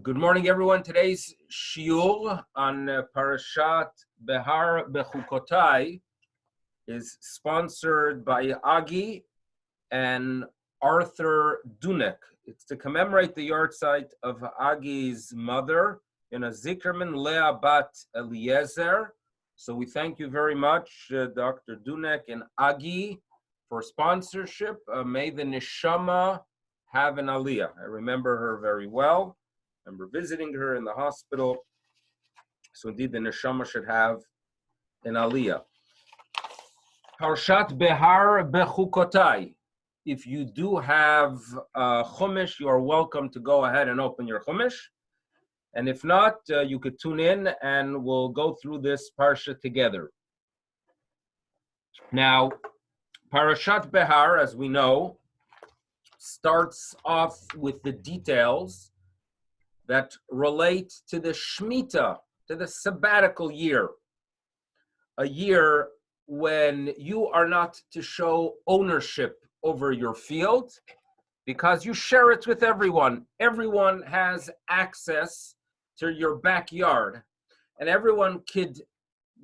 Good morning, everyone. Today's shiur on Parashat Behar Bechukotai is sponsored by Agi and Arthur Dunek. It's to commemorate the yahrzeit of Agi's mother, Zikrman Leah Bat Eliezer. So we thank you very much, Dr. Dunek and Agi, for sponsorship. May the neshama have an aliyah. I remember her very well. I remember visiting her in the hospital. So indeed, the neshama should have an aliyah. Parashat Behar Bechukotai. If you do have Chumash, you are welcome to go ahead and open your Chumash. And if not, you could tune in and we'll go through this parsha together. Now, Parashat Behar, as we know, starts off with the details that relate to the Shemitah, to the sabbatical year, a year when you are not to show ownership over your field because you share it with everyone. Everyone has access to your backyard, and everyone could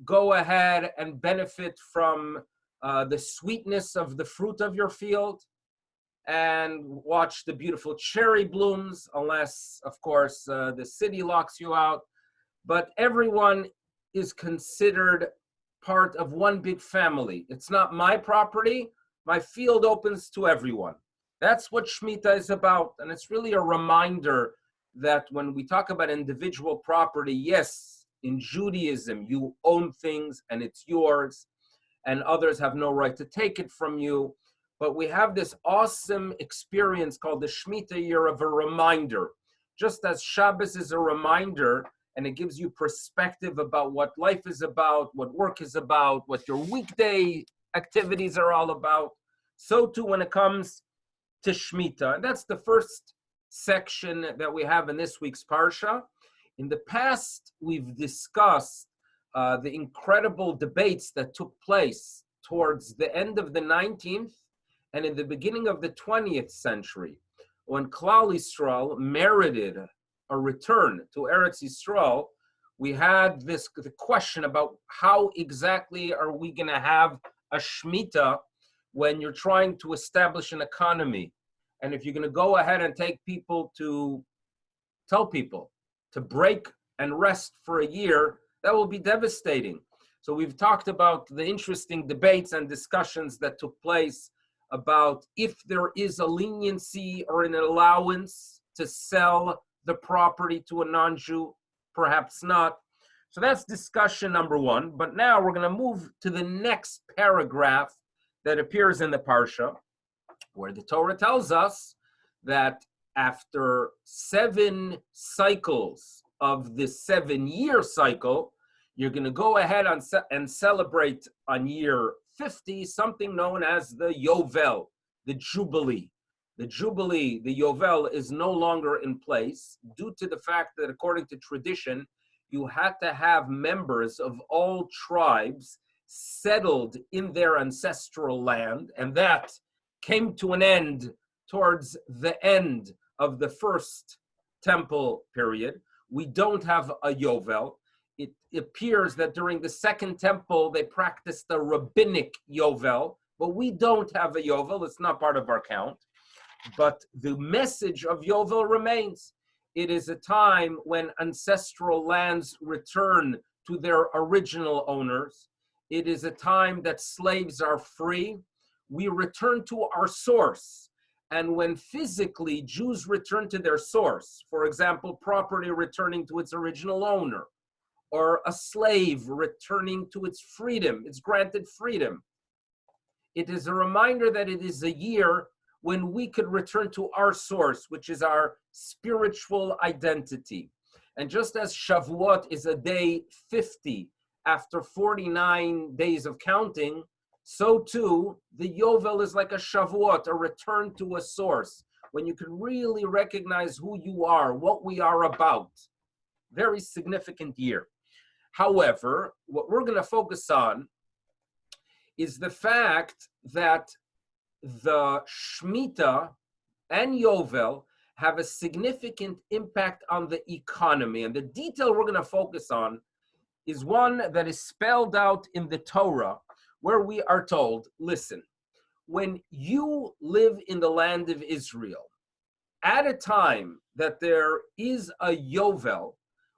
go ahead and benefit from the sweetness of the fruit of your field and watch the beautiful cherry blooms, unless, of course, the city locks you out. But everyone is considered part of one big family. It's not my property. My field opens to everyone. That's what Shemitah is about. And it's really a reminder that when we talk about individual property, yes, in Judaism, you own things and it's yours, and others have no right to take it from you. But we have this awesome experience called the Shemitah year of a reminder. Just as Shabbos is a reminder, and it gives you perspective about what life is about, what work is about, what your weekday activities are all about, so too when it comes to Shemitah. And that's the first section that we have in this week's Parsha. In the past, we've discussed the incredible debates that took place towards the end of the 19th and in the beginning of the 20th century, when Klal Yisrael merited a return to Eretz Yisrael, we had the question about how exactly are we going to have a Shemitah when you're trying to establish an economy. And if you're going to go ahead and tell people to break and rest for a year, that will be devastating. So we've talked about the interesting debates and discussions that took place about if there is a leniency or an allowance to sell the property to a non-Jew, perhaps not. So that's discussion number one. But now we're going to move to the next paragraph that appears in the Parsha, where the Torah tells us that after 7 cycles of the 7-year cycle, you're going to go ahead and celebrate on year 50, something known as the Yovel, the Jubilee. The Jubilee, the Yovel, is no longer in place due to the fact that, according to tradition, you had to have members of all tribes settled in their ancestral land, and that came to an end towards the end of the first temple period. We don't have a Yovel. It appears that during the second temple, they practiced the rabbinic Yovel, but we don't have a Yovel. It's not part of our count. But the message of Yovel remains. It is a time when ancestral lands return to their original owners. It is a time that slaves are free. We return to our source. And when physically Jews return to their source, for example, property returning to its original owner, or a slave returning to its freedom, its granted freedom, it is a reminder that it is a year when we could return to our source, which is our spiritual identity. And just as Shavuot is a day 50 after 49 days of counting, so too the Yovel is like a Shavuot, a return to a source, when you can really recognize who you are, what we are about. Very significant year. However, what we're going to focus on is the fact that the Shemitah and Yovel have a significant impact on the economy. And the detail we're going to focus on is one that is spelled out in the Torah, where we are told, listen, when you live in the land of Israel, at a time that there is a Yovel,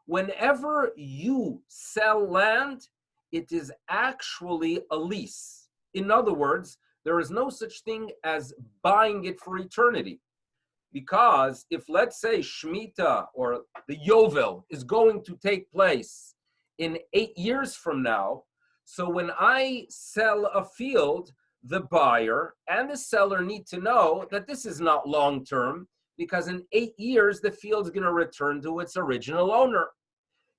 whenever you sell land, it is actually a lease. In other words, there is no such thing as buying it for eternity. Because if, let's say, Shemitah or the Yovel is going to take place in 8 years from now, so when I sell a field, the buyer and the seller need to know that this is not long-term, because in 8 years, the field is going to return to its original owner.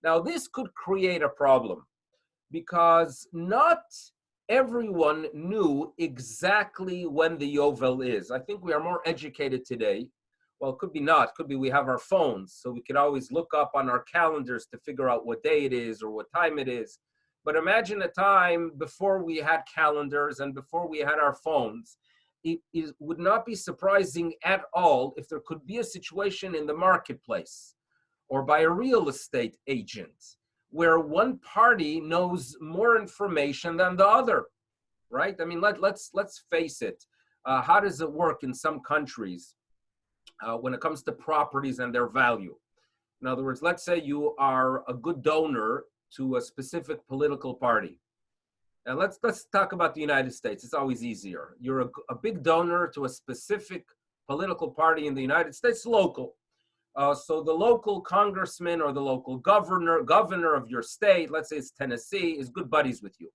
Now, this could create a problem because not everyone knew exactly when the Yovel is. I think we are more educated today. Well, it could be not. Could be we have our phones, so we could always look up on our calendars to figure out what day it is or what time it is. But imagine a time before we had calendars and before we had our phones. It would not be surprising at all if there could be a situation in the marketplace or by a real estate agent where one party knows more information than the other, right? I mean, let's face it. How does it work in some countries when it comes to properties and their value? In other words, let's say you are a good donor to a specific political party. And let's talk about the United States. It's always easier. You're a big donor to a specific political party in the United States, local. So the local congressman or the local governor of your state, let's say it's Tennessee, is good buddies with you.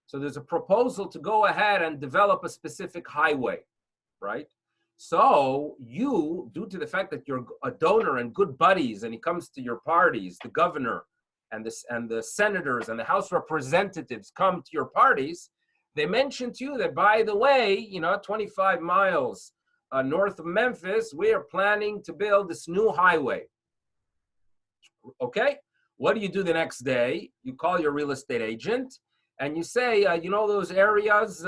So there's a proposal to go ahead and develop a specific highway, right? So you, due to the fact that you're a donor and good buddies, and he comes to your parties, the governor and the senators and the House representatives come to your parties, they mention to you that, by the way, 25 miles north of Memphis, we are planning to build this new highway. Okay? What do you do the next day? You call your real estate agent and you say, those areas,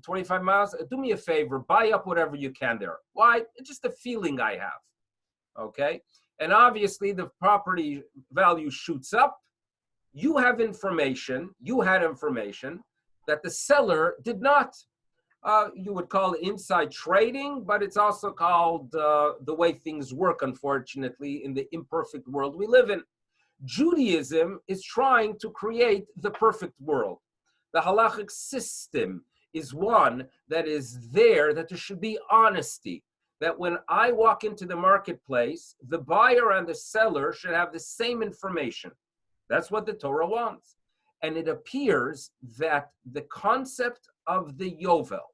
25 miles, do me a favor, buy up whatever you can there. Why? It's just a feeling I have. Okay? And obviously the property value shoots up. You had information that the seller did not. You would call it inside trading, but it's also called the way things work, unfortunately, in the imperfect world we live in. Judaism is trying to create the perfect world. The halachic system is one that is there, that there should be honesty, that when I walk into the marketplace, the buyer and the seller should have the same information. That's what the Torah wants. And it appears that the concept of the Yovel,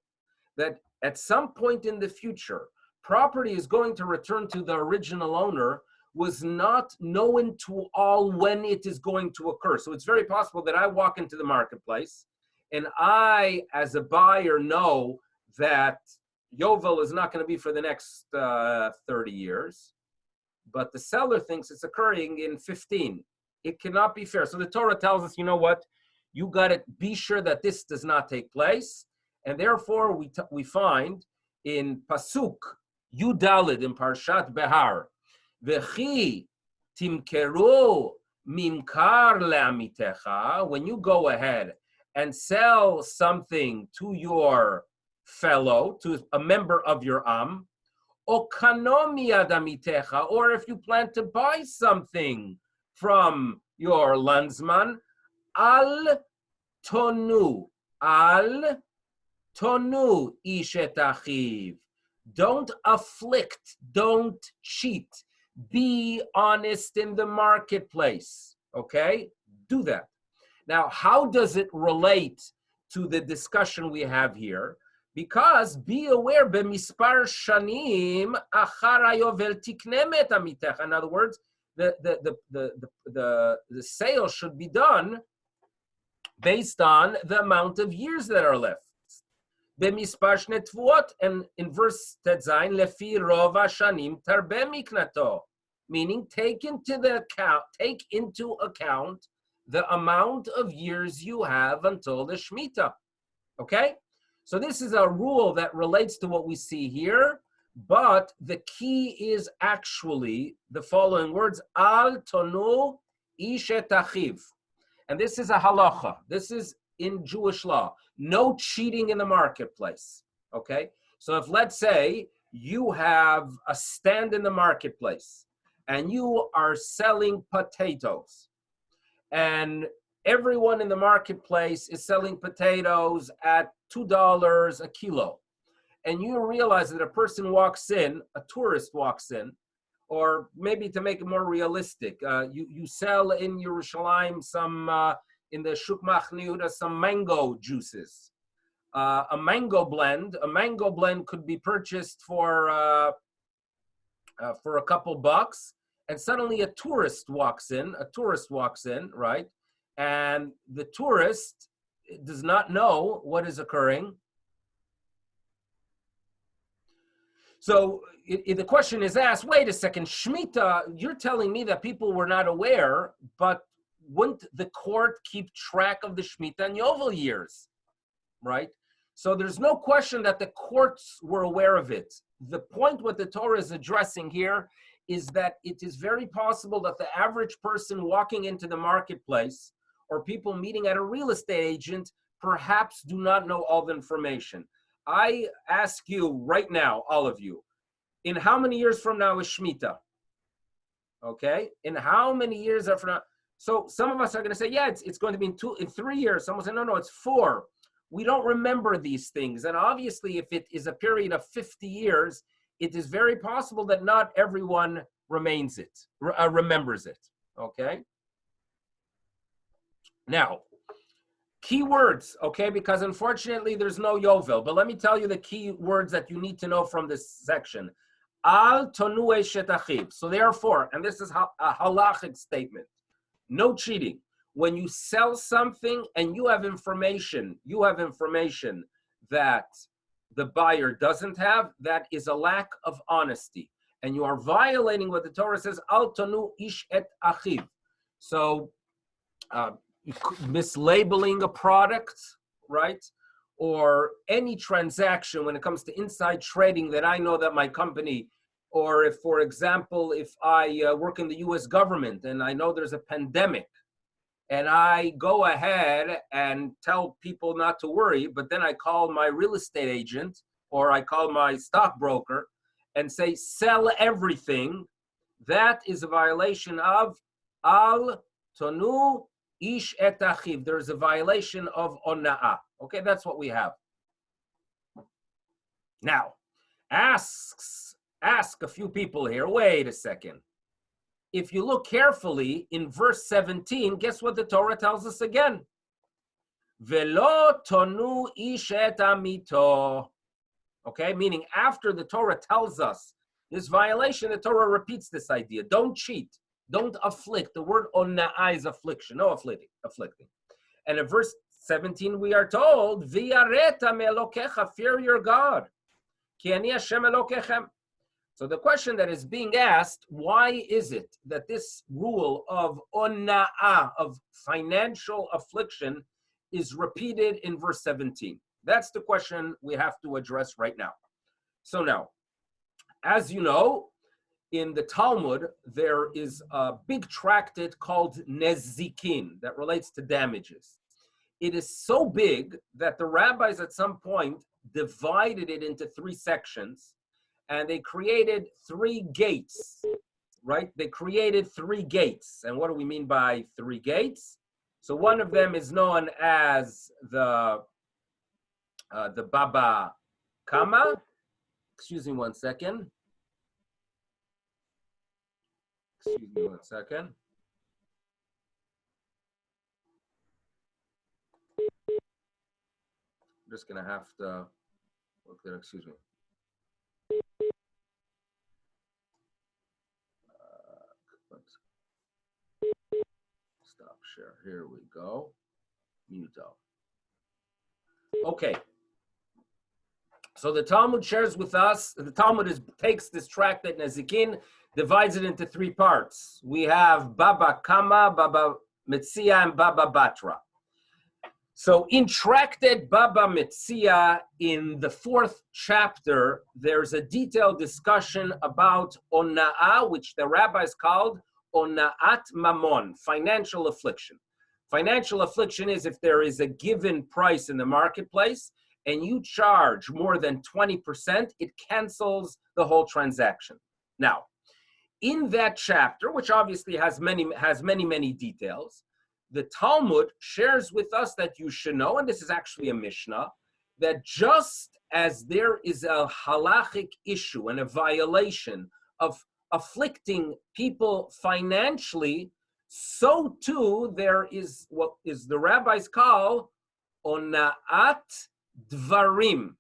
that at some point in the future, property is going to return to the original owner, was not known to all when it is going to occur. So it's very possible that I walk into the marketplace and I, as a buyer, know that Yovel is not going to be for the next 30 years, but the seller thinks it's occurring in 15. It cannot be fair. So the Torah tells us, you know what? You got to be sure that this does not take place. And therefore, we find in Pasuk Yudalid in Parshat Behar, V'chi timkeru mimkar le'amitecha, when you go ahead and sell something to your fellow, to a member of your Am, o kanomi adamitecha, or if you plan to buy something from your landsman, al tonu ishet achiv. Don't afflict, don't cheat. Be honest in the marketplace, okay? Do that. Now, how does it relate to the discussion we have here? Because be aware, b'mispar shanim achar hayovel tikne et amitecha. In other words, the sale should be done based on the amount of years that are left. B'mispar shne tvuot, and in verse Tetzayin, lefi rov hashanim tarbe miknato, meaning take into account the amount of years you have until the Shemitah. Okay? So this is a rule that relates to what we see here, But the key is actually the following words, Al tonu ish et achiv. And this is a halacha. This is in Jewish law. No cheating in the marketplace. Okay? So if, let's say, you have a stand in the marketplace and you are selling potatoes, and everyone in the marketplace is selling potatoes at $2 a kilo, and you realize that a person walks in, a tourist walks in, or maybe to make it more realistic, you sell in Yerushalayim some, in the Shuk Machne Yehuda, some mango juices. A mango blend could be purchased for a couple bucks, and suddenly a tourist walks in, right? And the tourist does not know what is occurring. So the question is asked, wait a second, Shemitah, you're telling me that people were not aware, but wouldn't the court keep track of the Shemitah and Yovel years, right? So there's no question that the courts were aware of it. The point what the Torah is addressing here is that it is very possible that the average person walking into the marketplace or people meeting at a real estate agent perhaps do not know all the information. I ask you right now, all of you, in how many years from now is Shemitah? Okay? In how many years from now? So some of us are going to say, yeah, it's going to be in 3 years. Someone will say, no, it's 4. We don't remember these things. And obviously, if it is a period of 50 years, it is very possible that not everyone remembers it. Okay? Now, key words, okay, because unfortunately there's no Yovel, but let me tell you the key words that you need to know from this section. Al tonu eshet achiv. So therefore, and this is a halachic statement, no cheating. When you sell something and you have information that the buyer doesn't have, that is a lack of honesty. And you are violating what the Torah says, Al tonu ish et achiv. So, mislabeling a product, right? Or any transaction when it comes to inside trading that I know that my company, or if, for example, if I work in the US government and I know there's a pandemic and I go ahead and tell people not to worry, but then I call my real estate agent or I call my stockbroker and say, sell everything, that is a violation of Al Tonu Ish et achiv. There's a violation of ona'ah. Okay, that's what we have. Now, ask a few people here. Wait a second. If you look carefully in verse 17, guess what the Torah tells us again? Velo tonu ish et amito. Okay, meaning after the Torah tells us this violation, the Torah repeats this idea. Don't cheat. Don't afflict. The word ona'ah is affliction, no afflicting. And in verse 17, we are told, V'yareta me'elokecha, fear your God. Ki ani Hashem elokechem. So the question that is being asked, why is it that this rule of ona'ah, of financial affliction, is repeated in verse 17? That's the question we have to address right now. So now, as you know, in the Talmud, there is a big tractate called Nezikin that relates to damages. It is so big that the rabbis at some point divided it into 3 sections, and they created 3 gates, right? They created 3 gates. And what do we mean by 3 gates? So one of them is known as the Baba Kama. Excuse me one second. Excuse me one second. I'm just going to have to look there. Excuse me. Stop share. Here we go. Mute out. Okay. So the Talmud shares with us, the Talmud takes this tractate Nezikin, divides it into 3 parts. We have Baba Kama, Baba Metzia, and Baba Batra. So in Tractate Baba Metzia, in the 4th chapter, there's a detailed discussion about ona'ah, which the rabbis called ona'at mamon, financial affliction. Financial affliction is if there is a given price in the marketplace and you charge more than 20%, it cancels the whole transaction. Now, in that chapter, which obviously has many details, the Talmud shares with us that you should know, and this is actually a Mishnah, that just as there is a halachic issue and a violation of afflicting people financially, so too there is what is the rabbis call ona'at dvarim.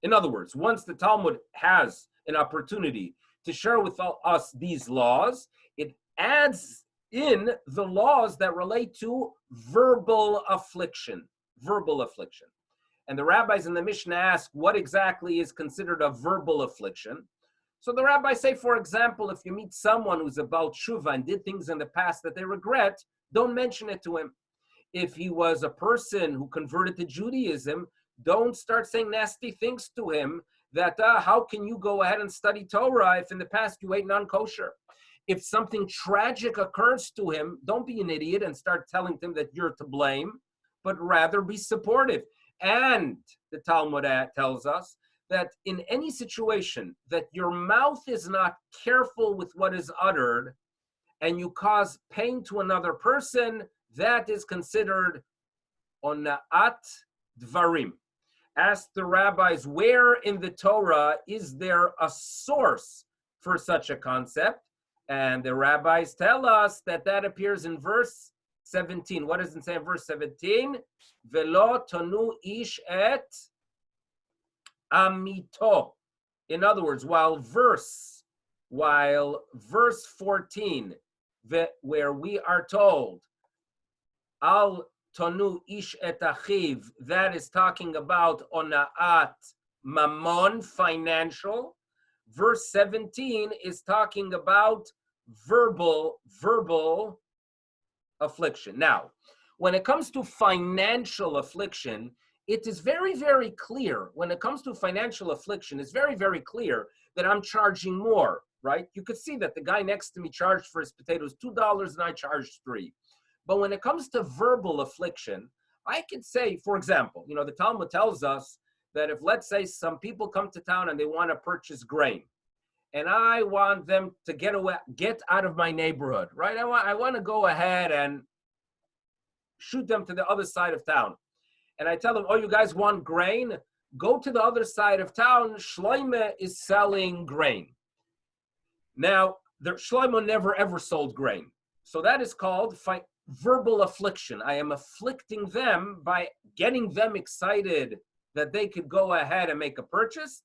In other words, once the Talmud has an opportunity to share with us these laws, it adds in the laws that relate to verbal affliction. And the rabbis in the Mishnah ask what exactly is considered a verbal affliction. So the rabbis say, for example, if you meet someone who's about tshuva and did things in the past that they regret, don't mention it to him. If he was a person who converted to Judaism, don't start saying nasty things to him that how can you go ahead and study Torah if in the past you ate non-kosher? If something tragic occurs to him, don't be an idiot and start telling him that you're to blame, but rather be supportive. And the Talmud tells us that in any situation that your mouth is not careful with what is uttered and you cause pain to another person, that is considered ona'at dvarim. Ask the rabbis, where in the Torah is there a source for such a concept? And the rabbis tell us that that appears in verse 17. What does it say in verse 17? Velo tonu ish et amito. In other words, while verse 14, where we are told, al tonu ish et achiv, that is talking about ona'at mamon, financial. Verse 17 is talking about verbal affliction. Now, when it comes to financial affliction, it is very clear. When it comes to financial affliction, it's very clear that I'm charging more, right? You could see that the guy next to me charged for his potatoes $2 and I charged $3. But when it comes to verbal affliction, I could say, for example, the Talmud tells us that if, let's say, some people come to town and they want to purchase grain, and I want them to get out of my neighborhood, right? I want to go ahead and shoot them to the other side of town. And I tell them, oh, you guys want grain? Go to the other side of town. Shloime is selling grain. Now, Shloime never ever sold grain. So that is called verbal affliction. I am afflicting them by getting them excited that they could go ahead and make a purchase,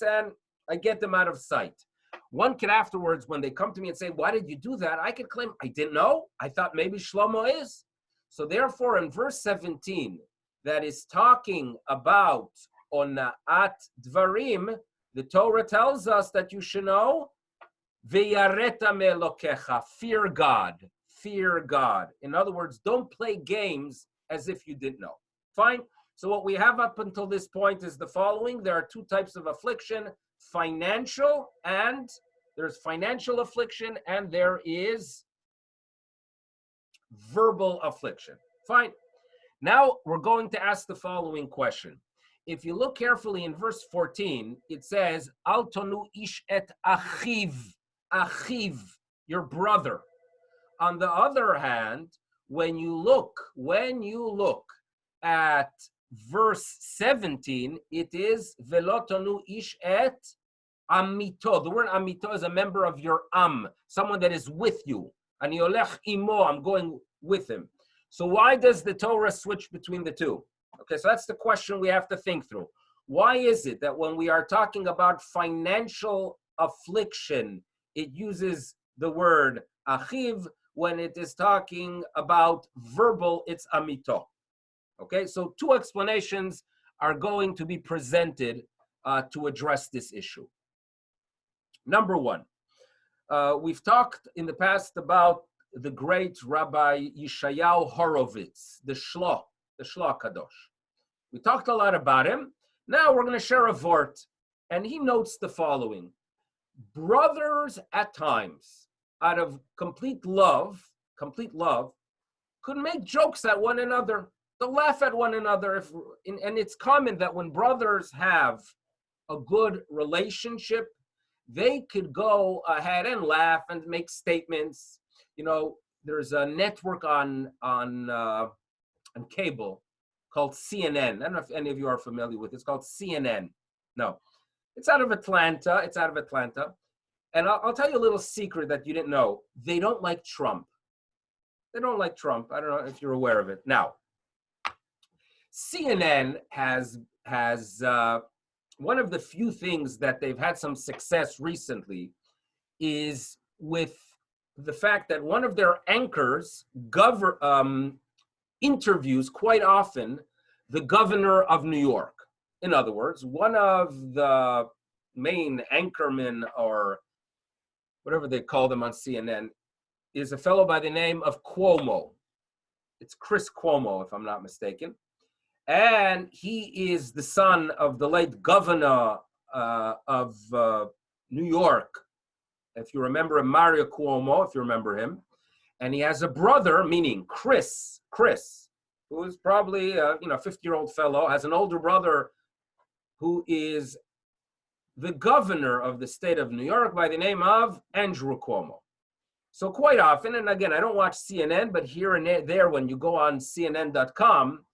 and I get them out of sight. One could afterwards, when they come to me and say, why did you do that? I could claim, I didn't know. I thought maybe Shlomo is. So therefore, in verse 17, that is talking about ona'at dvarim, the Torah tells us that you should know, v'yareta me'elokecha, fear God. Fear God. In other words, don't play games as if you didn't know. Fine? So what we have up until this point is the following. There are two types of affliction, financial, and there's financial affliction, and there is verbal affliction. Fine. Now we're going to ask the following question. If you look carefully in verse 14, it says, Al tonu ish et achiv, your brother. On the other hand, when you look at verse 17, it is velo tonu ish et amito. The word amito is a member of your someone that is with you. Ani olech imo, I'm going with him. So why does the Torah switch between the two? Okay, so that's the question we have to think through. Why is it that when we are talking about financial affliction, it uses the word achiv? When it is talking about verbal, it's amito. Okay, so two explanations are going to be presented to address this issue. Number one, we've talked in the past about the great Rabbi Yeshayahu Horovitz, the Shloh. the Shloh Kadosh. We talked a lot about him. Now we're going to share a vort. And he notes the following. Brothers at times, out of complete love, could make jokes at one another. They'll laugh at one another. And it's common that when brothers have a good relationship, they could go ahead and laugh and make statements. There's a network on cable called CNN. I don't know if any of you are familiar with it. It's called CNN. No, it's out of Atlanta. And I'll tell you a little secret that you didn't know. They don't like Trump. I don't know if you're aware of it. Now, CNN has one of the few things that they've had some success recently is with the fact that one of their anchors interviews quite often the governor of New York. In other words, one of the main anchormen, or whatever they call them on CNN, is a fellow by the name of Cuomo. It's Chris Cuomo, if I'm not mistaken. And he is the son of the late governor of New York. If you remember him, Mario Cuomo, if you remember him. And he has a brother, meaning Chris, who is probably a 50-year-old fellow, has an older brother who is the governor of the state of New York by the name of Andrew Cuomo. So quite often, and again, I don't watch CNN, but here and there, when you go on CNN.com,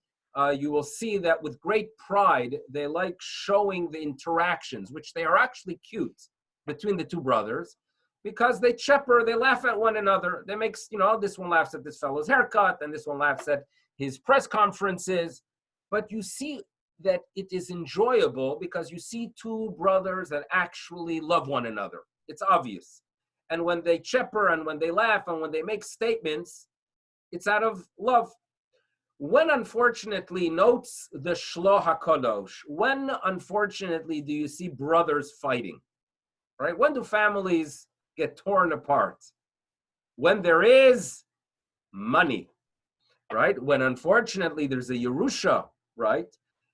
you will see that with great pride, they like showing the interactions, which they are actually cute, between the two brothers, because they chipper, they laugh at one another. They make, this one laughs at this fellow's haircut, and this one laughs at his press conferences. But you see that it is enjoyable because you see two brothers that actually love one another. It's obvious. And when they chipper and when they laugh and when they make statements, it's out of love. When, unfortunately, notes the Shloh HaKadosh, when, unfortunately, do you see brothers fighting? Right? When do families get torn apart? When there is money, right? When, unfortunately, there's a Yerusha, right?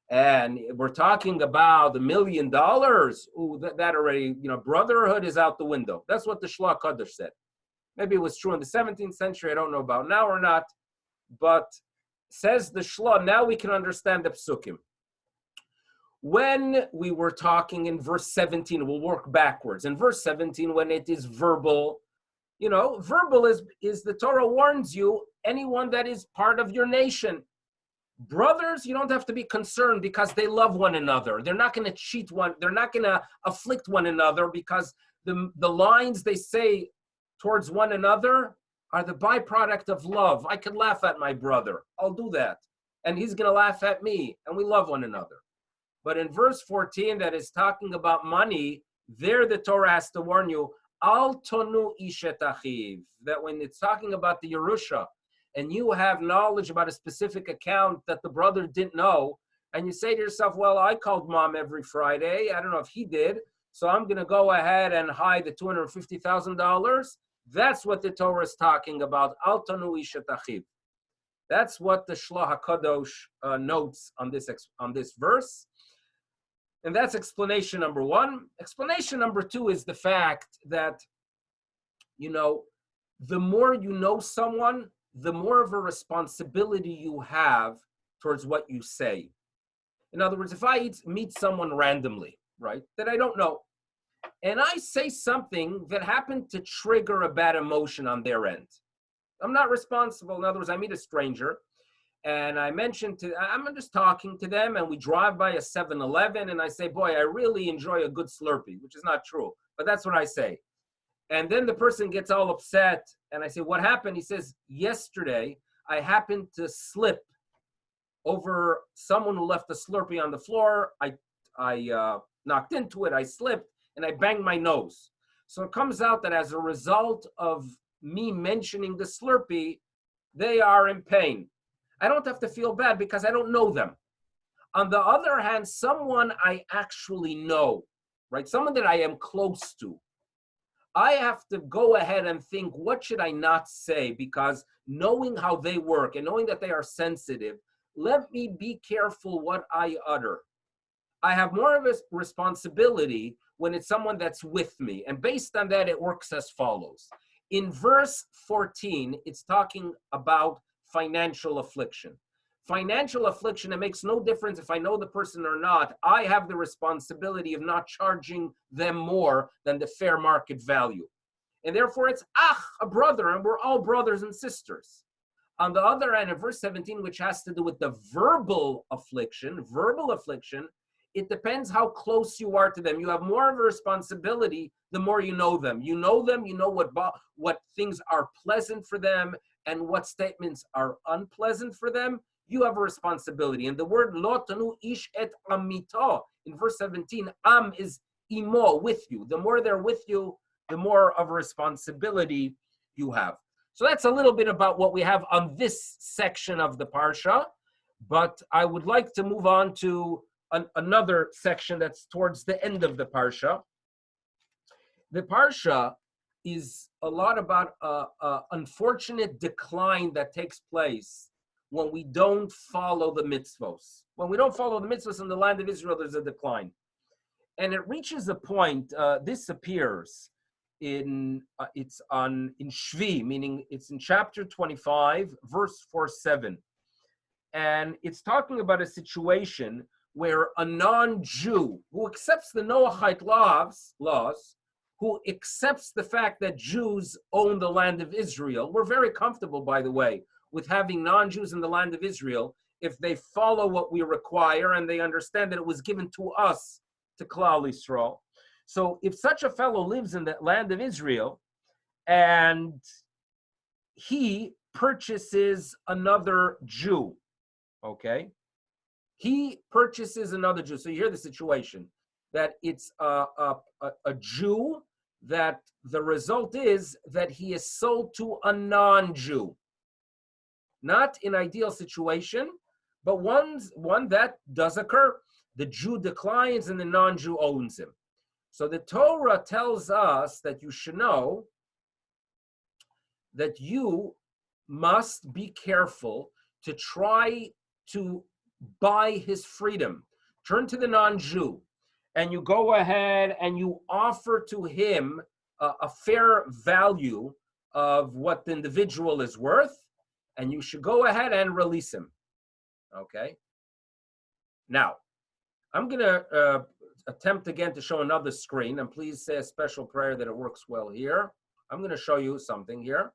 And we're talking about $1 million. Ooh, that already, brotherhood is out the window. That's what the Shloh HaKadosh said. Maybe it was true in the 17th century. I don't know about now or not. But says the Shloh, now we can understand the Psukim. When we were talking in verse 17, we'll work backwards. In verse 17, when it is verbal, verbal is the Torah warns you, anyone that is part of your nation. Brothers, you don't have to be concerned because they love one another. They're not going to cheat one. They're not going to afflict one another because the lines they say towards one another are the byproduct of love. I could laugh at my brother. I'll do that. And he's going to laugh at me. And we love one another. But in verse 14, that is talking about money, there the Torah has to warn you, Al tonu ishet achiv, that when it's talking about the Yerusha, and you have knowledge about a specific account that the brother didn't know, and you say to yourself, well, I called mom every Friday. I don't know if he did. So I'm going to go ahead and hide the $250,000. That's what the Torah is talking about. Al tanu ishet achiv. That's what the Shloh HaKadosh notes on this verse. And that's explanation number one. Explanation number two is the fact that, the more you know someone, the more of a responsibility you have towards what you say. In other words, if I meet someone randomly, right, that I don't know, and I say something that happened to trigger a bad emotion on their end, I'm not responsible. In other words, I meet a stranger, and I'm just talking to them, and we drive by a 7-Eleven, and I say, boy, I really enjoy a good Slurpee, which is not true, but that's what I say. And then the person gets all upset, and I say, what happened? He says, yesterday, I happened to slip over someone who left a Slurpee on the floor. I knocked into it, I slipped, and I banged my nose. So it comes out that as a result of me mentioning the Slurpee, they are in pain. I don't have to feel bad because I don't know them. On the other hand, someone I actually know, right? Someone that I am close to, I have to go ahead and think, what should I not say? Because knowing how they work and knowing that they are sensitive, let me be careful what I utter. I have more of a responsibility when it's someone that's with me. And based on that, it works as follows. In verse 14, it's talking about financial affliction. Financial affliction, it makes no difference if I know the person or not. I have the responsibility of not charging them more than the fair market value. And therefore, it's a brother, and we're all brothers and sisters. On the other hand, in verse 17, which has to do with the verbal affliction, it depends how close you are to them. You have more of a responsibility the more you know them. You know them, you know what things are pleasant for them and what statements are unpleasant for them. You have a responsibility. And the word lo tanu ish et amito in verse 17, am is imo, with you. The more they're with you, the more of a responsibility you have. So that's a little bit about what we have on this section of the Parsha. But I would like to move on to another section that's towards the end of the Parsha. The Parsha is a lot about unfortunate decline that takes place when we don't follow the mitzvos. When we don't follow the mitzvos in the land of Israel, there's a decline. And it reaches a point, this appears in Shvi, meaning it's in chapter 25, verse 4-7. And it's talking about a situation where a non-Jew who accepts the Noahide laws, who accepts the fact that Jews own the land of Israel. We're very comfortable, by the way, with having non-Jews in the land of Israel if they follow what we require and they understand that it was given to us, to Klal Yisrael. So if such a fellow lives in the land of Israel and he purchases another Jew, okay? He purchases another Jew. So you hear the situation, that it's a Jew that the result is that he is sold to a non-Jew. Not an ideal situation, but one that does occur. The Jew declines and the non-Jew owns him. So the Torah tells us that you should know that you must be careful to try to buy his freedom. Turn to the non-Jew and you go ahead and you offer to him a fair value of what the individual is worth, and you should go ahead and release him. Okay? Now, I'm going to attempt again to show another screen, and please say a special prayer that it works well here. I'm going to show you something here.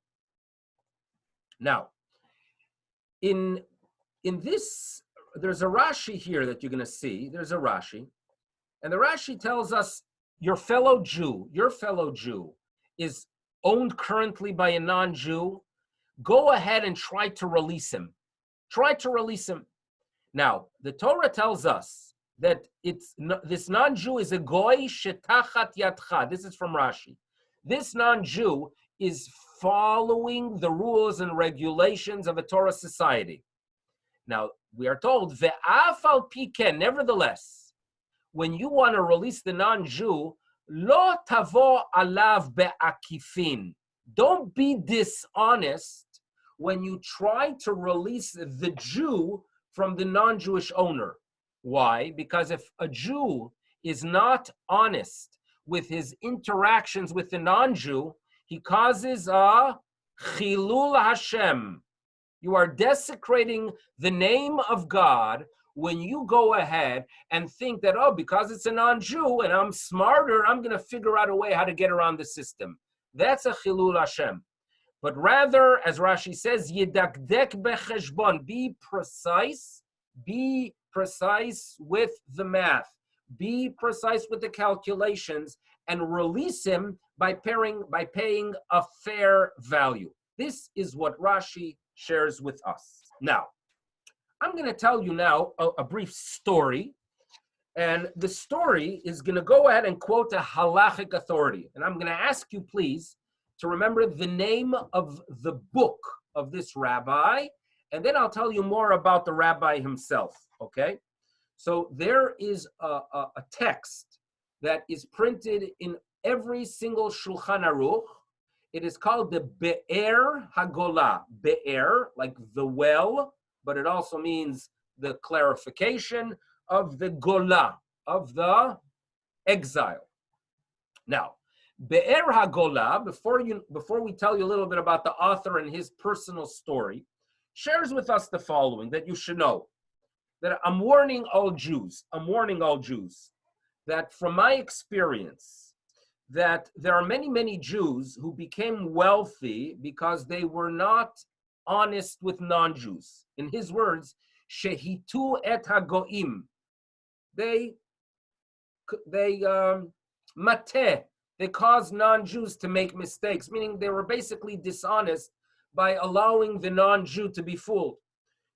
Now, in this, there's a Rashi here that you're going to see. There's a Rashi. And the Rashi tells us your fellow Jew is owned currently by a non-Jew. Go ahead and try to release him. Try to release him. Now, the Torah tells us that this non-Jew is a goy shetachat yadcha. This is from Rashi. This non-Jew is following the rules and regulations of a Torah society. Now, we are told, ve'af al piken, nevertheless, when you want to release the non-Jew, lo tavo alav be'akifin. Don't be dishonest when you try to release the Jew from the non-Jewish owner. Why? Because if a Jew is not honest with his interactions with the non-Jew, he causes a chilul Hashem. You are desecrating the name of God when you go ahead and think that, oh, because it's a non-Jew and I'm smarter, I'm going to figure out a way how to get around the system. That's a chilul Hashem. But rather, as Rashi says, yedakdek becheshbon, be precise with the math, be precise with the calculations, and release him by paying a fair value. This is what Rashi shares with us. Now, I'm going to tell you now a brief story, and the story is going to go ahead and quote a halachic authority. And I'm going to ask you, please, to remember the name of the book of this rabbi, and then I'll tell you more about the rabbi himself, okay? So there is a text that is printed in every single Shulchan Aruch. It is called the Behar Hagolah. Be'er, like the well, but it also means the clarification of the gola, of the exile. Now, Be'er HaGola, before we tell you a little bit about the author and his personal story, shares with us the following that you should know. That I'm warning all Jews, that from my experience, that there are many, many Jews who became wealthy because they were not honest with non-Jews. In his words, shehitu et hagoim. They caused non-Jews to make mistakes, meaning they were basically dishonest by allowing the non-Jew to be fooled.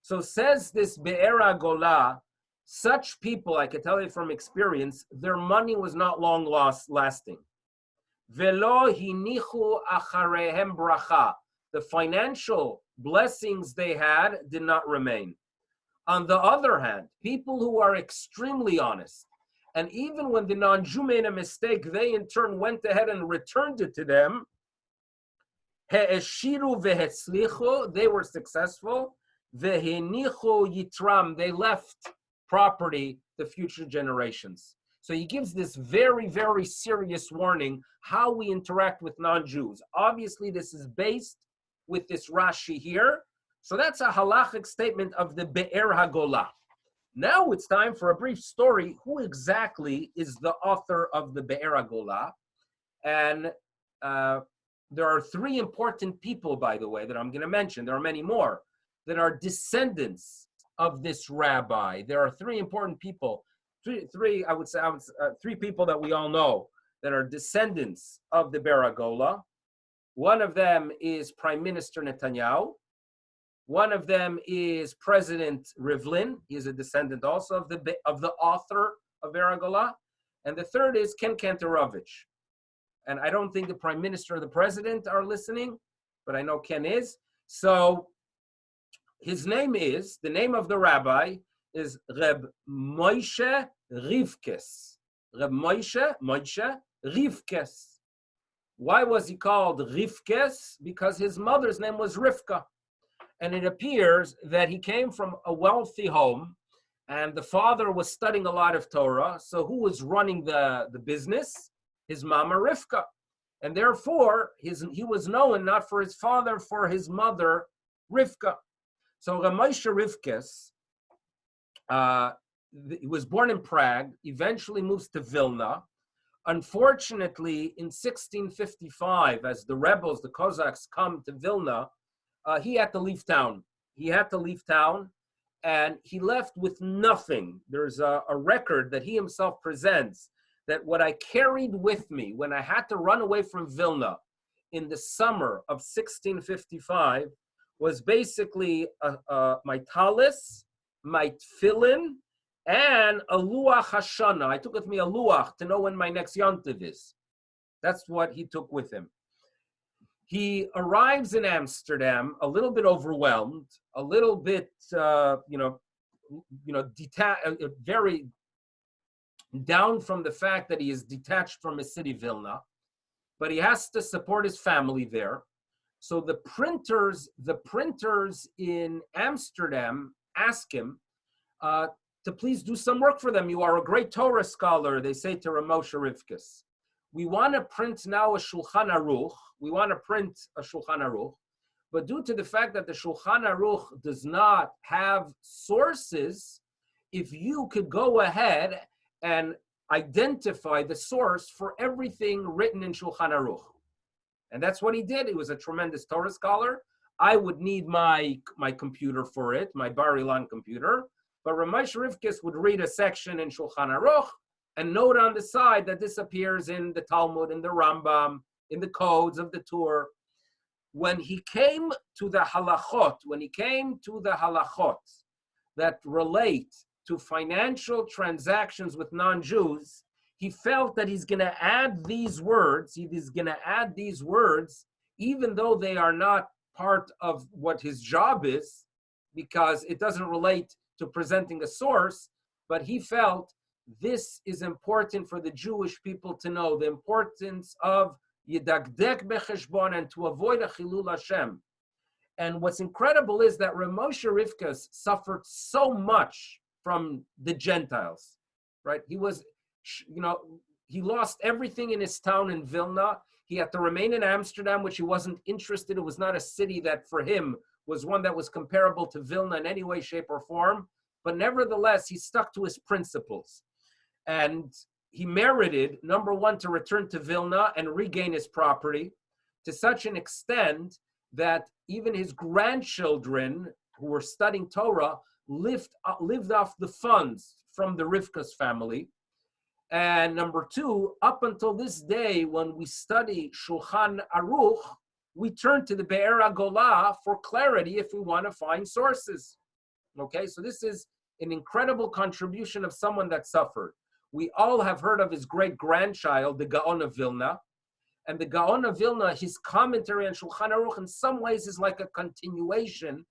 So says this Be'er HaGola, such people, I can tell you from experience, their money was not long lasting. Velo hinichu acharehem bracha. The financial blessings they had did not remain. On the other hand, people who are extremely honest, and even when the non-Jew made a mistake, they in turn went ahead and returned it to them. He'eshiru vehetzlichu, they were successful. Vehenichu yitram, they left property to future generations. So he gives this very, very serious warning how we interact with non-Jews. Obviously, this is based with this Rashi here. So that's a halachic statement of the Be'er HaGola. Now it's time for a brief story. Who exactly is the author of the Be'er HaGola? And there are three important people, by the way, that I'm going to mention. There are many more that are descendants of this rabbi. There are three important people. Three people that we all know that are descendants of the Be'er HaGola. One of them is Prime Minister Netanyahu. One of them is President Rivlin. He is a descendant also of the author of Be'er HaGola. And the third is Ken Kantorovich. And I don't think the Prime Minister or the President are listening, but I know Ken is. So the name of the rabbi is Reb Moshe Rivkes. Reb Moshe Rivkes. Why was he called Rivkes? Because his mother's name was Rivka. And it appears that he came from a wealthy home, and the father was studying a lot of Torah. So who was running the business? His mama Rivka. And therefore, he was known not for his father, for his mother Rivka. So Ramosha Rivkes, he was born in Prague, eventually moves to Vilna. Unfortunately, in 1655, as the rebels, the Cossacks, come to Vilna, he had to leave town. And he left with nothing. There's a record that he himself presents that what I carried with me when I had to run away from Vilna in the summer of 1655 was basically my talis, my tefillin, and a luach hashana. I took with me a luach to know when my next yontiv is. That's what he took with him. He arrives in Amsterdam a little bit overwhelmed, a little bit, very down from the fact that he is detached from his city, Vilna, but he has to support his family there. So the printers in Amsterdam ask him to please do some work for them. You are a great Torah scholar, they say to Ramosha Rivkes. We want to print now a Shulchan Aruch. But due to the fact that the Shulchan Aruch does not have sources, if you could go ahead and identify the source for everything written in Shulchan Aruch. And that's what he did. He was a tremendous Torah scholar. I would need my computer for it, my Bar Ilan computer. But Ramesh Rivkes would read a section in Shulchan Aruch and note on the side that this appears in the Talmud, in the Rambam, in the codes of the Torah. When he came to the halachot that relate to financial transactions with non-Jews, he felt that he's going to add these words, even though they are not part of what his job is, because it doesn't relate to presenting a source, but he felt this is important for the Jewish people to know, the importance of Yidagdek becheshbon and to avoid a Chilul Hashem. And what's incredible is that Rav Moshe Rivkas suffered so much from the Gentiles, right? He was, he lost everything in his town in Vilna. He had to remain in Amsterdam, which he wasn't interested. It was not a city that for him was one that was comparable to Vilna in any way, shape, or form. But nevertheless, he stuck to his principles. And he merited, number one, to return to Vilna and regain his property to such an extent that even his grandchildren who were studying Torah lived off the funds from the Rivkas family. And number two, up until this day, when we study Shulchan Aruch, we turn to the Be'er HaGolah for clarity if we want to find sources. Okay, so this is an incredible contribution of someone that suffered. We all have heard of his great-grandchild, the Gaon of Vilna. And the Gaon of Vilna, his commentary on Shulchan Aruch in some ways is like a continuation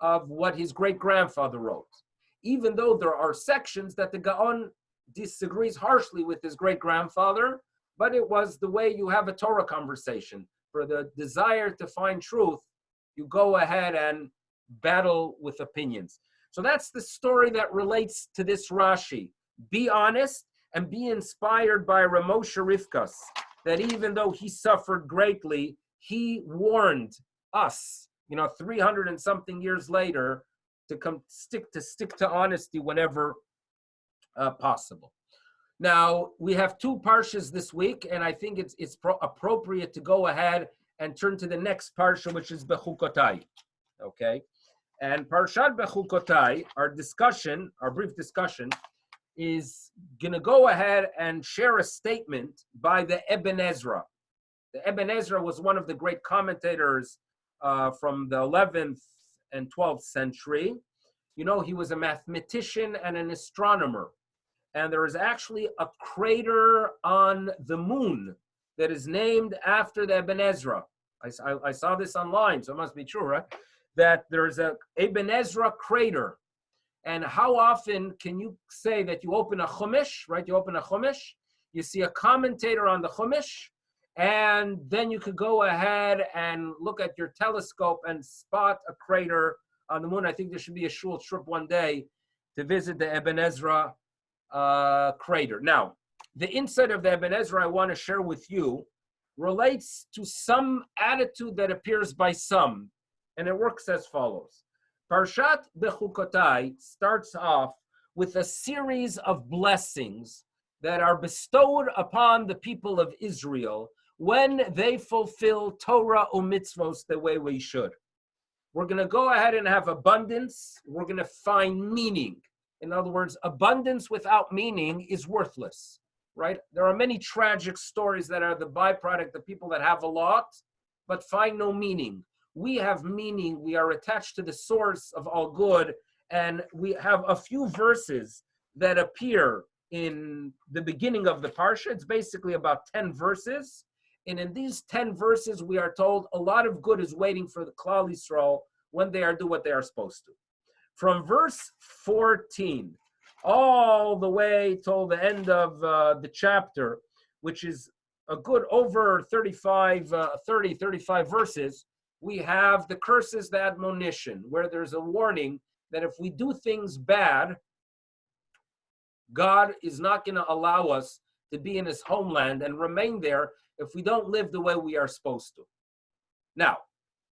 of what his great-grandfather wrote. Even though there are sections that the Gaon disagrees harshly with his great-grandfather, but it was the way you have a Torah conversation. For the desire to find truth, you go ahead and battle with opinions. So that's the story that relates to this Rashi. Be honest and be inspired by Rav Moshe Rivkas, that even though he suffered greatly, he warned us, 300 and something years later, to stick to honesty whenever possible. Now, we have two parshas this week, and I think it's appropriate to go ahead and turn to the next parsha, which is Bechukotai. Okay? And Parshat Bechukotai, our brief discussion, is going to go ahead and share a statement by the Ibn Ezra. The Ibn Ezra was one of the great commentators from the 11th and 12th century. He was a mathematician and an astronomer. And there is actually a crater on the moon that is named after the Ibn Ezra. I saw this online, so it must be true, right? That there's a Ibn Ezra crater. And how often can you say that you open a Chumash, right? You open a Chumash, you see a commentator on the Chumash, and then you could go ahead and look at your telescope and spot a crater on the moon. I think there should be a shul trip one day to visit the Ibn Ezra crater. Now, the insight of the Ibn Ezra I want to share with you relates to some attitude that appears by some, and it works as follows. Parshat Bechukotai starts off with a series of blessings that are bestowed upon the people of Israel when they fulfill Torah or mitzvos the way we should. We're going to go ahead and have abundance. We're going to find meaning. In other words, abundance without meaning is worthless, right? There are many tragic stories that are the byproduct of people that have a lot, but find no meaning. We have meaning. We are attached to the source of all good. And we have a few verses that appear in the beginning of the parsha. It's basically about 10 verses. And in these 10 verses, we are told a lot of good is waiting for the Klal Yisrael when they do what they are supposed to. From verse 14 all the way till the end of the chapter, which is a good over 35 verses, we have the curses, the admonition, where there's a warning that if we do things bad, God is not going to allow us to be in his homeland and remain there if we don't live the way we are supposed to. Now,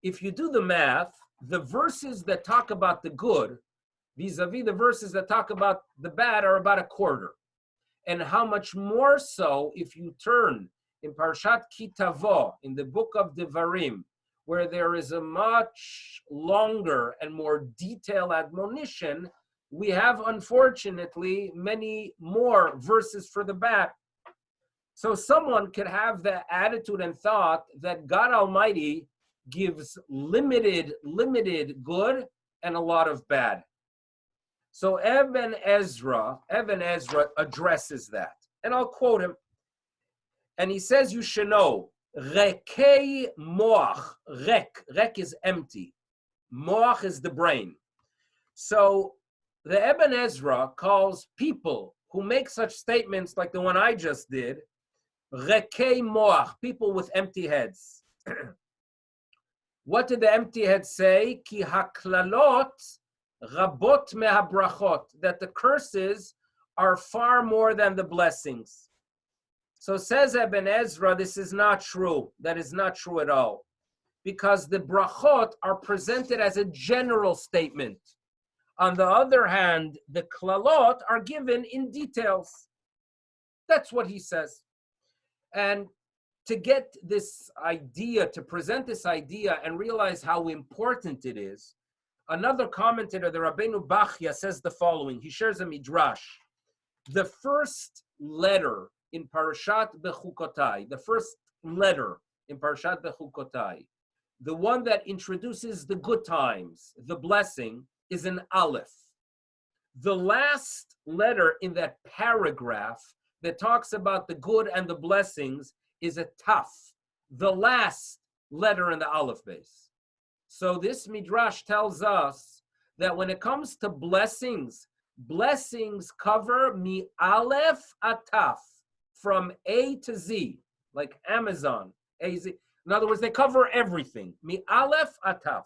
if you do the math, the verses that talk about the good vis-a-vis the verses that talk about the bad are about a quarter. And how much more so if you turn in Parshat Ki Tavo, in the book of Devarim, where there is a much longer and more detailed admonition, we have, unfortunately, many more verses for the bad. So someone could have the attitude and thought that God Almighty gives limited good and a lot of bad. So Ibn Ezra addresses that. And I'll quote him. And he says, you should know, Rekei moach. Rek is empty. Moach is the brain. So the Ibn Ezra calls people who make such statements like the one I just did, Rekei moach, people with empty heads. What did the empty head say? Ki haklalot rabot mehabrachot, that the curses are far more than the blessings. So says Ibn Ezra, this is not true. That is not true at all. Because the brachot are presented as a general statement. On the other hand, the klalot are given in details. That's what he says. And to get this idea, to present this idea and realize how important it is, another commentator, the Rabbeinu Bachya, says the following. He shares a midrash. The first letter in Parashat Bechukotai, the first letter in Parashat Bechukotai, the one that introduces the good times, the blessing, is an aleph. The last letter in that paragraph that talks about the good and the blessings is a taf, the last letter in the aleph base. So this midrash tells us that when it comes to blessings, blessings cover mi aleph ataf, from A to Z, like Amazon, A, Z. In other words, they cover everything, mi aleph ataf.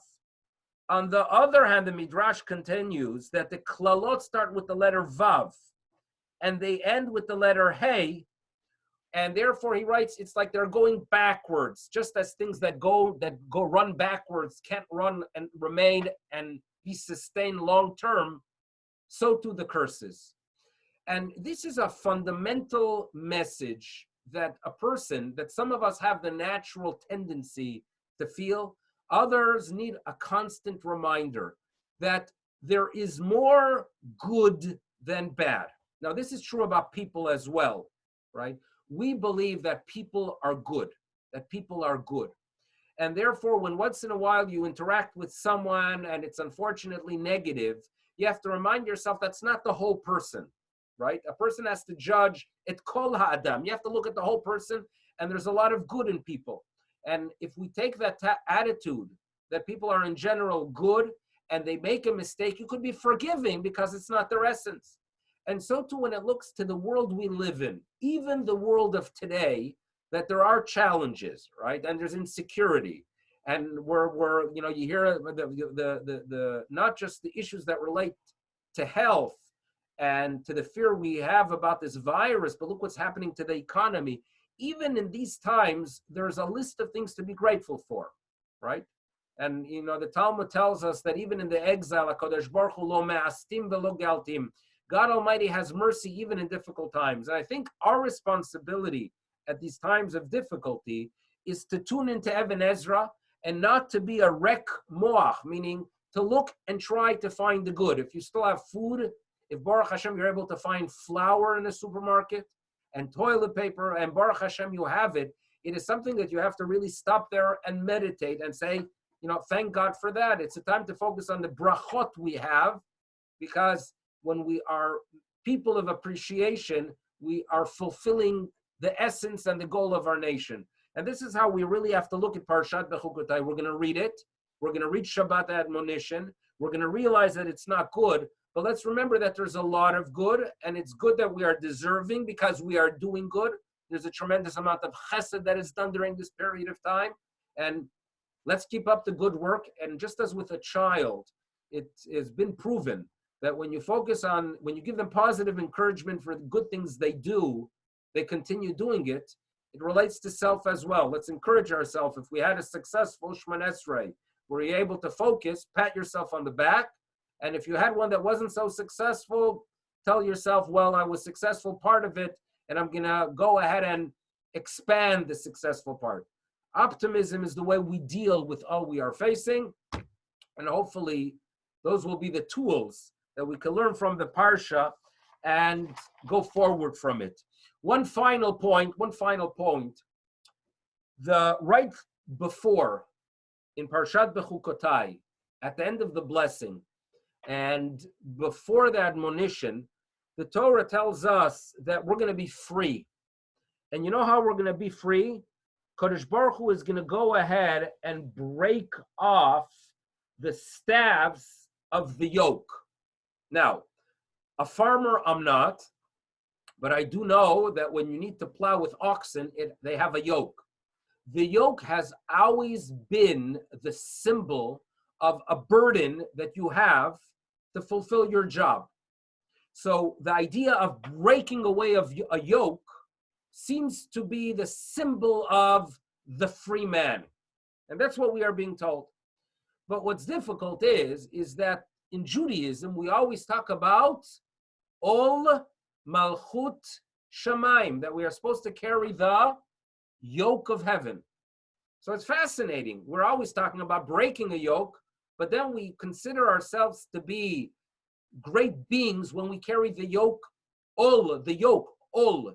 On the other hand, the midrash continues that the klalot start with the letter vav, and they end with the letter hey, and therefore he writes it's like they're going backwards, just as things that go run backwards can't run and remain and be sustained long term, so too the curses. And this is a fundamental message that some of us have the natural tendency to feel. Others need a constant reminder that there is more good than bad. Now, this is true about people as well, right? We believe that people are good, And therefore, when once in a while you interact with someone and it's unfortunately negative, you have to remind yourself that's not the whole person, right? A person has to judge et kol ha'adam. You have to look at the whole person, and there's a lot of good in people. And if we take that attitude that people are in general good and they make a mistake, you could be forgiving because it's not their essence. And so too when it looks to the world we live in, even the world of today, that there are challenges, right? And there's insecurity. And you hear the not just the issues that relate to health and to the fear we have about this virus, but look what's happening to the economy. Even in these times, there's a list of things to be grateful for, right? And the Talmud tells us that even in the exile, HaKadosh Baruch Hu lo me'astim velo galtim, God Almighty has mercy even in difficult times. And I think our responsibility at these times of difficulty is to tune into Ibn Ezra and not to be a rek moach, meaning to look and try to find the good. If you still have food, if Baruch Hashem you're able to find flour in the supermarket and toilet paper, and Baruch Hashem you have it, it is something that you have to really stop there and meditate and say, thank God for that. It's a time to focus on the brachot we have, because when we are people of appreciation, we are fulfilling the essence and the goal of our nation. And this is how we really have to look at Parashat Bechukotai. We're going to read it. We're going to read Shabbat admonition. We're going to realize that it's not good, but let's remember that there's a lot of good, and it's good that we are deserving because we are doing good. There's a tremendous amount of chesed that is done during this period of time, and let's keep up the good work. And just as with a child, it has been proven that when you give them positive encouragement for the good things they do, they continue doing it. It relates to self as well. Let's encourage ourselves. If we had a successful Shemon Esrei, were you able to focus, pat yourself on the back. And if you had one that wasn't so successful, tell yourself, well, I was successful part of it, and I'm going to go ahead and expand the successful part. Optimism is the way we deal with all we are facing. And hopefully those will be the tools that we can learn from the Parsha and go forward from it. One final point, the right before in Parshat Bechukotai, at the end of the blessing, and before the admonition, the Torah tells us that we're going to be free. And you know how we're going to be free? Kadosh Baruch Hu is going to go ahead and break off the staves of the yoke. Now, a farmer I'm not, but I do know that when you need to plow with oxen, they have a yoke. The yoke has always been the symbol of a burden that you have to fulfill your job. So the idea of breaking away of a yoke seems to be the symbol of the free man. And that's what we are being told. But what's difficult is that in Judaism, we always talk about Ol Malchut Shamaim, that we are supposed to carry the yoke of heaven. So it's fascinating. We're always talking about breaking a yoke, but then we consider ourselves to be great beings when we carry the yoke, Ol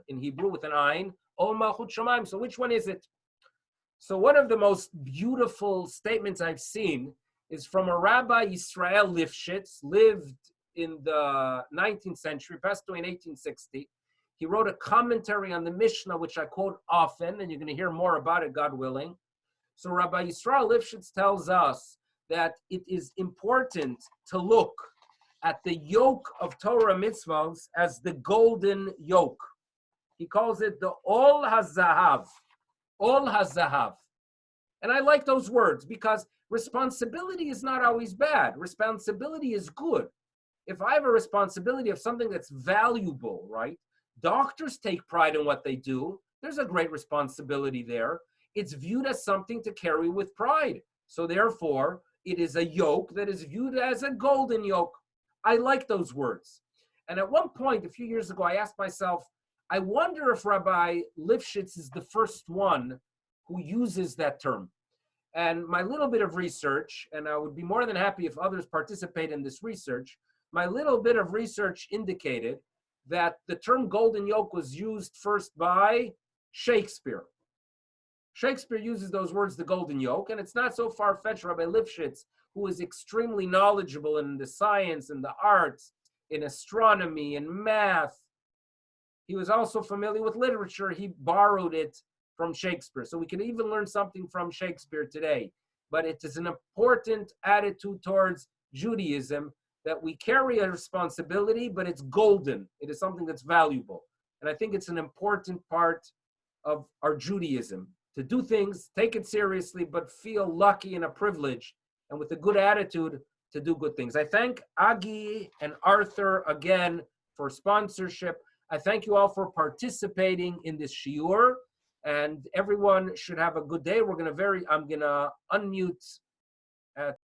in Hebrew with an ayin, Ol Malchut Shamaim. So which one is it? So one of the most beautiful statements I've seen is from a Rabbi Yisrael Lifshitz, lived in the 19th century, passed away in 1860. He wrote a commentary on the Mishnah, which I quote often, and you're going to hear more about it, God willing. So Rabbi Yisrael Lifshitz tells us that it is important to look at the yoke of Torah mitzvahs as the golden yoke. He calls it the Ol HaZahav. Ol HaZahav. And I like those words because responsibility is not always bad. Responsibility is good. If I have a responsibility of something that's valuable, right? Doctors take pride in what they do. There's a great responsibility there. It's viewed as something to carry with pride. So therefore, it is a yoke that is viewed as a golden yoke. I like those words. And at one point, a few years ago, I asked myself, I wonder if Rabbi Lifshitz is the first one who uses that term. And my little bit of research, and I would be more than happy if others participate in this research, my little bit of research indicated that the term golden yoke was used first by Shakespeare. Shakespeare uses those words, the golden yoke, and it's not so far-fetched. Rabbi Lifshitz, who is extremely knowledgeable in the science and the arts, in astronomy and math, he was also familiar with literature. He borrowed it from Shakespeare. So we can even learn something from Shakespeare today. But it is an important attitude towards Judaism that we carry a responsibility, but it's golden. It is something that's valuable. And I think it's an important part of our Judaism, to do things, take it seriously, but feel lucky and a privilege, and with a good attitude to do good things. I thank Agi and Arthur again for sponsorship. I thank you all for participating in this shiur, and everyone should have a good day. I'm gonna unmute